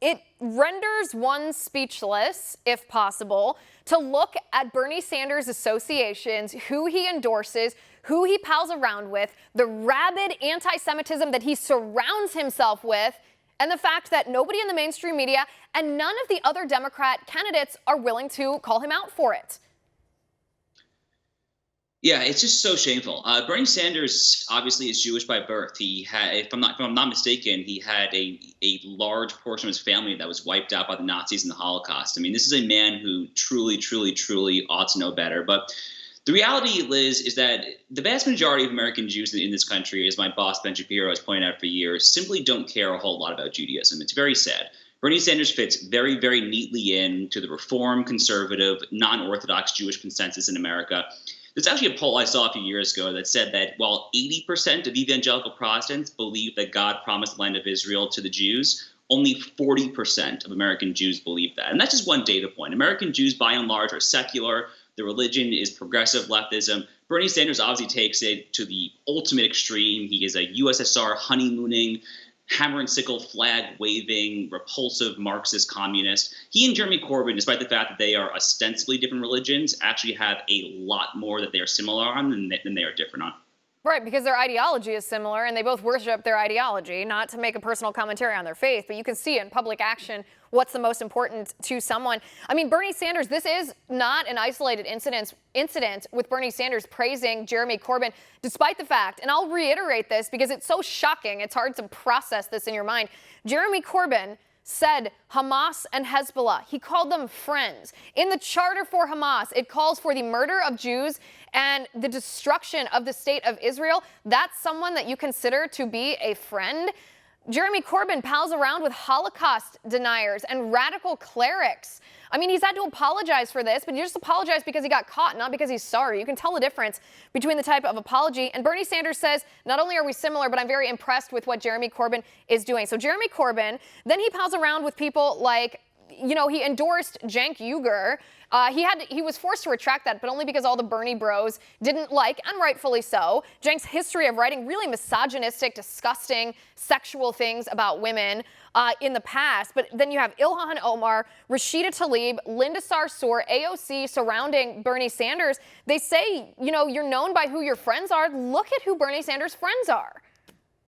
it renders one speechless, if possible, to look at Bernie Sanders' associations, who he endorses, who he pals around with, the rabid anti-Semitism that he surrounds himself with, and the fact that nobody in the mainstream media and none of the other Democrat candidates are willing to call him out for it. Yeah, it's just so shameful. Bernie Sanders obviously is Jewish by birth. He had, if I'm not mistaken, he had a large portion of his family that was wiped out by the Nazis in the Holocaust. I mean, this is a man who truly, truly, truly ought to know better. But the reality, Liz, is that the vast majority of American Jews in this country, as my boss Ben Shapiro has pointed out for years, simply don't care a whole lot about Judaism. It's very sad. Bernie Sanders fits very, very neatly into the reform, conservative, non-Orthodox Jewish consensus in America. There's actually a poll I saw a few years ago that said that while 80% of evangelical Protestants believe that God promised the land of Israel to the Jews, only 40% of American Jews believe that. And that's just one data point. American Jews, by and large, are secular. Their religion is progressive leftism. Bernie Sanders obviously takes it to the ultimate extreme. He is a USSR honeymooning, hammer and sickle flag waving, repulsive Marxist communist. He and Jeremy Corbyn, despite the fact that they are ostensibly different religions, actually have a lot more that they are similar on than they are different on. Right, because their ideology is similar and they both worship their ideology, not to make a personal commentary on their faith, but you can see in public action what's the most important to someone. I mean, Bernie Sanders, this is not an isolated incident with Bernie Sanders praising Jeremy Corbyn, despite the fact, and I'll reiterate this because it's so shocking, it's hard to process this in your mind. Jeremy Corbyn said Hamas and Hezbollah. He called them friends. In the charter for Hamas, it calls for the murder of Jews and the destruction of the state of Israel. That's someone that you consider to be a friend? Jeremy Corbyn pals around with Holocaust deniers and radical clerics. I mean, he's had to apologize for this, but he just apologized because he got caught, not because he's sorry. You can tell the difference between the type of apology. And Bernie Sanders says, not only are we similar, but I'm very impressed with what Jeremy Corbyn is doing. So Jeremy Corbyn, then he pals around with people like, you know, he endorsed Cenk Uygur. He was forced to retract that, but only because all the Bernie bros didn't like, and rightfully so, Cenk's history of writing really misogynistic, disgusting, sexual things about women in the past. But then you have Ilhan Omar, Rashida Tlaib, Linda Sarsour, AOC surrounding Bernie Sanders. They say, you know, you're known by who your friends are. Look at who Bernie Sanders' friends are.